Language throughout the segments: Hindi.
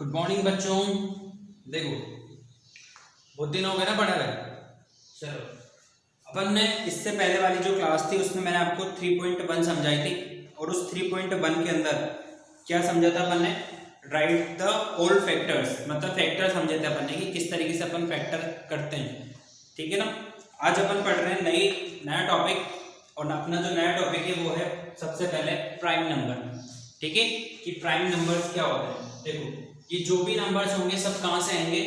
गुड मॉर्निंग बच्चों। देखो बहुत दिन हो गए ना पढ़ा रहे। चलो अपन ने इससे पहले वाली जो क्लास थी उसमें मैंने आपको 3.1 समझाई थी और उस 3.1 के अंदर क्या समझा था अपन ने, राइट द ओल्ड फैक्टर्स, मतलब फैक्टर समझे थे अपन ने कि किस तरीके से अपन फैक्टर करते हैं। ठीक है ना। आज अपन पढ़ रहे हैं नया टॉपिक और अपना जो नया टॉपिक है वो है सबसे पहले प्राइम नंबर। ठीक है कि प्राइम नंबर्स क्या होते हैं। देखो ये जो भी नंबर्स होंगे सब कहाँ से आएंगे,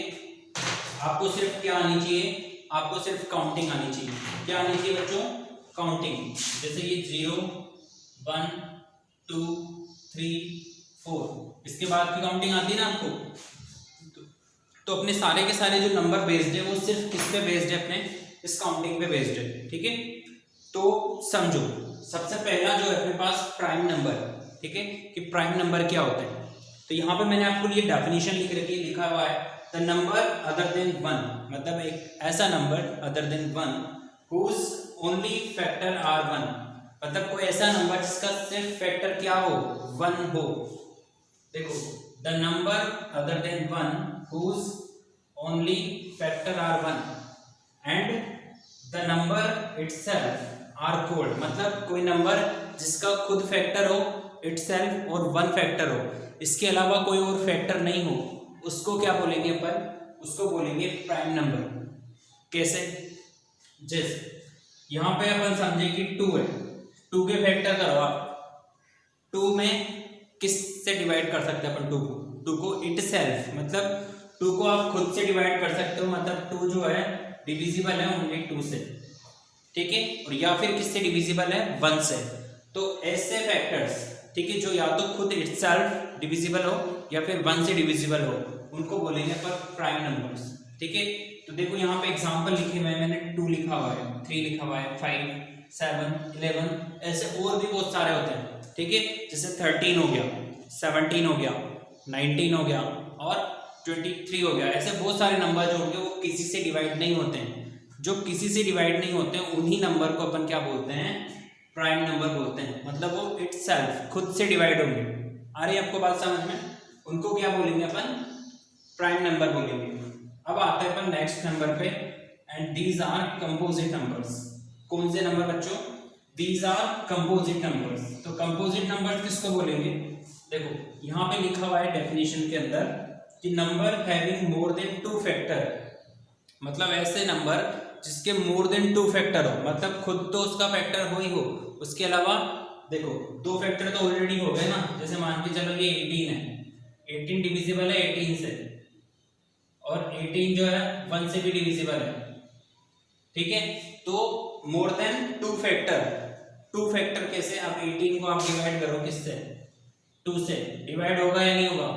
आपको सिर्फ क्या आनी चाहिए, आपको सिर्फ काउंटिंग आनी चाहिए। क्या आनी चाहिए बच्चों? काउंटिंग। जैसे ये 0 1 2 3 4 इसके बाद की काउंटिंग आती है ना आपको। तो अपने सारे के सारे जो नंबर बेस्ड है वो सिर्फ किस पे बेस्ड है, अपने इस काउंटिंग पे बेस्ड है। ठीक है। तो समझो सबसे पहला जो है अपने पास प्राइम नंबर। ठीक है कि प्राइम नंबर क्या होता है। तो यहाँ पे मैंने आपको ये डेफिनेशन लिखा हुआ है, द नंबर अदर देन 1, मतलब एक ऐसा number other than 1 whose only factor are 1, मतलब कोई ऐसा नंबर जिसका सिर्फ फैक्टर क्या हो, 1 हो। देखो the number other than 1 whose only factor are 1 and the number itself are called, मतलब कोई नंबर जिसका खुद फैक्टर हो इटसेल्फ और 1 फैक्टर हो, इसके अलावा कोई और फैक्टर नहीं हो, उसको क्या बोलेंगे अपन, उसको बोलेंगे प्राइम नंबर। कैसे? जैसे यहाँ पे अपन समझे कि 2 है, 2 के फैक्टर करो आप, 2 में किस से डिवाइड कर सकते हैं अपन 2 को इटसेल्फ, मतलब 2 को आप खुद से डिवाइड कर सकते हो, मतलब 2 जो है डिविजिबल है ओनली 2 से। ठीक है। और या फिर किससे डिविजिबल है, 1 से। तो ऐसे फैक्टर्स, ठीक है, जो या तो खुद इटसेल्फ डिविजिबल हो या फिर 1 से डिविजिबल हो, उनको बोलेंगे पर प्राइम नंबर्स। ठीक है। तो देखो यहाँ पे एग्जांपल लिखे हुए हैं, मैंने 2 लिखा हुआ है, 3 लिखा हुआ है, 5 7 11, ऐसे और भी बहुत सारे होते हैं। ठीक है। जैसे 13 हो गया, 17 हो गया, 19 हो गया और 23 हो गया। ऐसे बहुत सारे नंबर जो होंगे वो किसी से डिवाइड नहीं होते हैं। जो किसी से डिवाइड नहीं होते हैं उन्हीं नंबर को अपन क्या बोलते हैं, प्राइम नंबर बोलते हैं, मतलब वो इटसेल्फ खुद से डिवाइड होंगे। आ रही है आपको बात समझ में? उनको क्या बोलेंगे अपन, प्राइम नंबर बोलेंगे। अब आते हैं अपन नेक्स्ट नंबर पे, and these are composite numbers. कौन से नंबर बच्चों? These are composite numbers. तो कंपोजिट नंबर्स किसको बोलेंगे? देखो यहाँ पे लिखा हुआ है डेफिनेशन के अंदर कि number having more than 2 factor, मतलब ऐसे नंबर जिसके मोर देन 2 फैक्टर हो, मतलब खुद तो उसका फैक्टर हो ही हो, उसके अलावा देखो 2 फैक्टर तो ऑलरेडी हो गए ना। जैसे मान के चलो ये 18 है, 18 डिविजिबल है 18 से, और 18 जो है 1 से भी डिविजिबल है। ठीक है। तो मोर देन 2 फैक्टर, 2 फैक्टर कैसे? आप 18 को आप डिवाइड करो किससे, 2 से, डिवाइड होगा या नहीं होगा?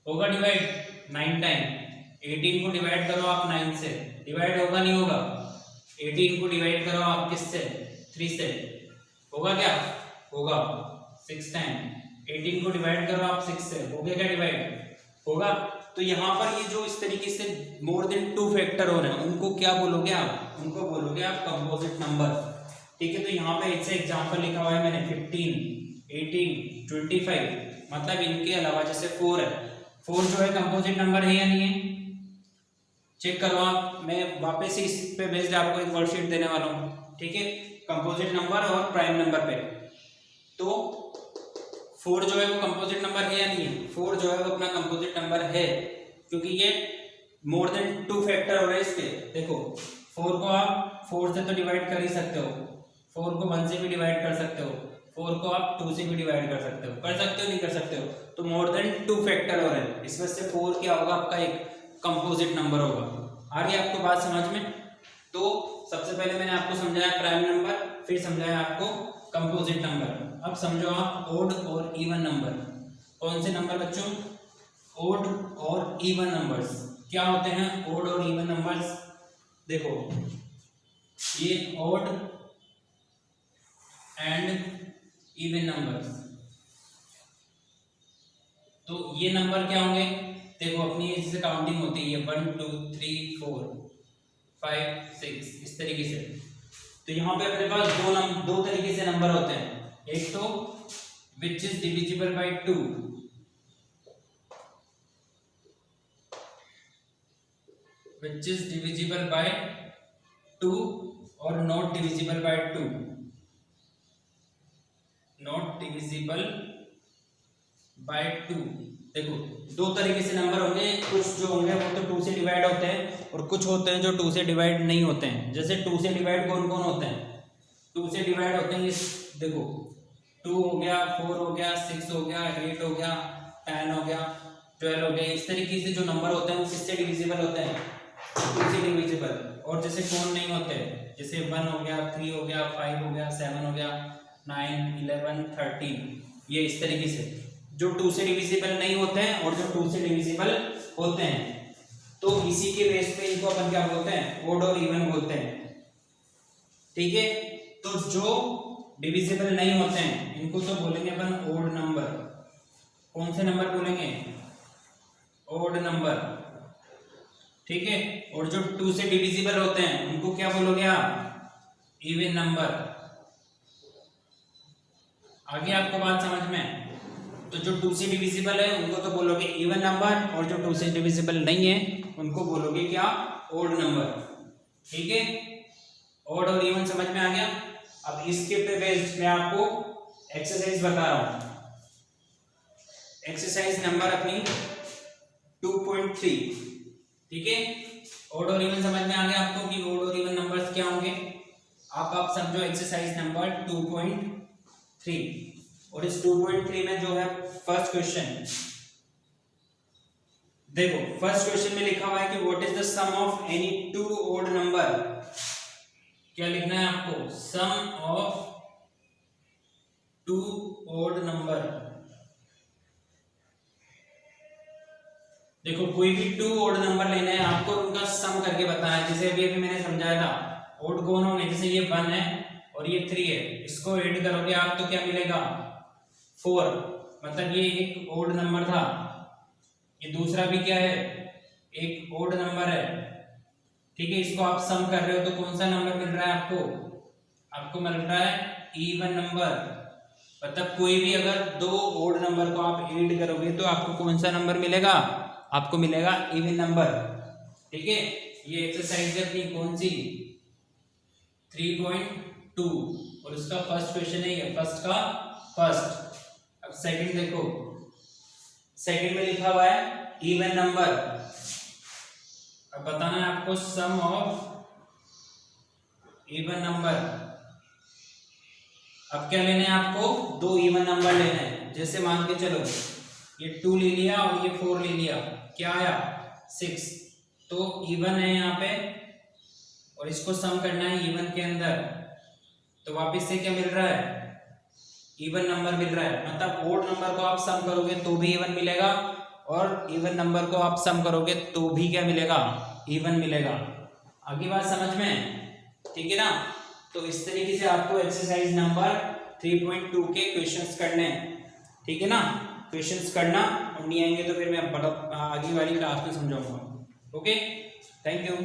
होगा डिवाइड 9 टाइम। 18 को डिवाइड करो आप 9 से, डिवाइड होगा नहीं होगा? 18 को डिवाइड करो आप किससे, 3 से, होगा क्या? होगा 6 टाइम। 18 को डिवाइड करो आप 6 से, हो गया क्या डिवाइड? होगा। तो यहाँ पर ये जो इस तरीके से मोर देन 2 फैक्टर हो रहे हैं उनको क्या बोलोगे आप? उनको बोलोगे आप कंपोजिट नंबर। ठीक है। तो यहाँ पे इससे एग्जांपल लिखा हुआ है मैंने 15 18 25, मतलब इनके अलावा जैसे 4 है, 4 जो है कंपोजिट नंबर है या नहीं है? चेक करो आप। मैं वापस से इस पे बेस्ड आपको एक वर्कशीट देने वाला हूँ। ठीक है। कंपोजिट नंबर और प्राइम नंबर पे। तो 4 जो है वो कंपोजिट नंबर है या नहीं है? 4 जो है वो अपना कंपोजिट नंबर है, क्योंकि ये मोर देन 2 फैक्टर हो रहे हैं इसके। देखो 4 को आप 4 से तो डिवाइड कर ही सकते हो, 4 को 1 से भी डिवाइड कर सकते हो, 4 को आप 2 से भी डिवाइड कर सकते हो, नहीं कर सकते हो। तो मोर देन 2 फैक्टर हो रहे हैं, इसमें से 4 क्या होगा आपका, एक कंपोजिट नंबर होगा। आ रही है आपको बात समझ में? तो सबसे पहले मैंने आपको समझाया प्राइम नंबर, फिर समझाया आपको कंपोजिट नंबर। अब समझो आप ओड और इवन नंबर। कौन से नंबर बच्चों? ओड और इवन नंबर्स। क्या होते हैं ओड और इवन नंबर्स? देखो ये ओड एंड इवन नंबर्स, तो ये नंबर क्या होंगे? देखो अपनी जैसे काउंटिंग होती है 1 2 3 4 5 6 इस तरीके से। तो यहाँ पे अपने पास दो तरीके से नंबर होते हैं। एक तो which is divisible by 2, which is divisible by 2 और not divisible by 2, not divisible by 2। देखो दो तरीके से नंबर होंगे, कुछ जो होंगे वो तो 2 से डिवाइड होते हैं और कुछ होते हैं जो 2 से डिवाइड नहीं होते हैं। जैसे 2 से डिवाइड कौन कौन होते हैं? 2 से डिवाइड होते हैं देखो 2 हो गया, 4 हो गया, 6 हो गया, 8 हो गया, 10 हो गया, 12 हो गया। इस तरीके से जो नंबर होते हैं वो किससे डिविजिबल होते हैं? 2 से डिविजिबल। और जैसे कौन नहीं होते, जैसे 1 हो गया, 3 हो गया, 5 हो गया, 7 हो गया, 9, 11, 13, ये इस तरीके से जो 2 से डिविजिबल नहीं होते हैं और जो 2 से डिविजिबल होते हैं। तो इसी के बेस पे इनको अपन क्या बोलते हैं? ओड और इवन बोलते हैं। ठीक है, तो जो डिविजिबल नहीं होते हैं इनको तो बोलेंगे अपन ओड नंबर। कौन से नंबर बोलेंगे? Odd number. ठीक है, और जो 2 से डिविजिबल होते हैं उनको क्या बोलोगे आप? Even number. आगे आपको बात समझ में? तो जो 2 से डिविजिबल है उनको तो बोलोगे इवन नंबर, और जो 2 से डिविजिबल नहीं है उनको बोलोगे क्या? Odd number. ठीक है, ओड और इवन समझ में आ गया। अब इसके पे बेस्ड मैं आपको एक्सरसाइज बता रहा हूं। एक्सरसाइज नंबर अपनी 2.3। ठीक है, ओड और इवन समझ में आ गया आपको कि ओड और इवन नंबर्स क्या होंगे। आप समझो एक्सरसाइज नंबर 2.3, और इस 2.3 में जो है फर्स्ट क्वेश्चन देखो। फर्स्ट क्वेश्चन में लिखा हुआ है कि what is the sum of any 2 odd number. क्या लिखना है आपको? Sum of 2 odd number. देखो कोई भी 2 ओड नंबर लेना है आपको, उनका सम करके बताना है। जैसे अभी मैंने समझाया था, ओड कौन होंगे? जैसे ये 1 है और ये 3 है, इसको ऐड करोगे आप तो क्या मिलेगा? 4। मतलब ये एक ओड नंबर था, ये दूसरा भी क्या है? एक ओड नंबर है। ठीक है, इसको आप सम कर रहे हो तो कौन सा नंबर मिल रहा है आपको? आपको मिल रहा है इवन नंबर। मतलब कोई भी अगर 2 ओड नंबर को आप ऐड करोगे तो आपको कौन सा नंबर मिलेगा? आपको मिलेगा इवन नंबर। ठीक है, ये एक्सरसाइज है अपनी कौन सी? 3.2, और उसका फर्स्ट क्वेश्चन है ये, फर्स्ट का फर्स्ट। अब सेकंड देखो, सेकंड में लिखा हुआ है इवन नंबर। अब बताना है आपको सम ऑफ इवन नंबर। अब क्या लेना है आपको? 2 इवन नंबर लेना है। जैसे मान के चलो ये 2 ले लिया और ये 4 ले लिया, क्या आया? 6। तो इवन है यहाँ पे और इसको सम करना है इवन के अंदर, तो वापस से क्या मिल रहा है? इवन नंबर मिल रहा है। मतलब ओड नंबर को आप सम करोगे तो भी इवन मिलेगा, और इवन नंबर को आप सम करोगे तो भी क्या मिलेगा? इवन मिलेगा। आगे बात समझ में? ठीक है ना? तो इस तरीके से आपको एक्सरसाइज नंबर 3.2 के क्वेश्चंस करने हैं। ठीक है ना? क्वेश्चंस करना, और नहीं आएंगे तो फिर मैं आगे वाली क्लास में समझाऊंगा। Okay, thank you.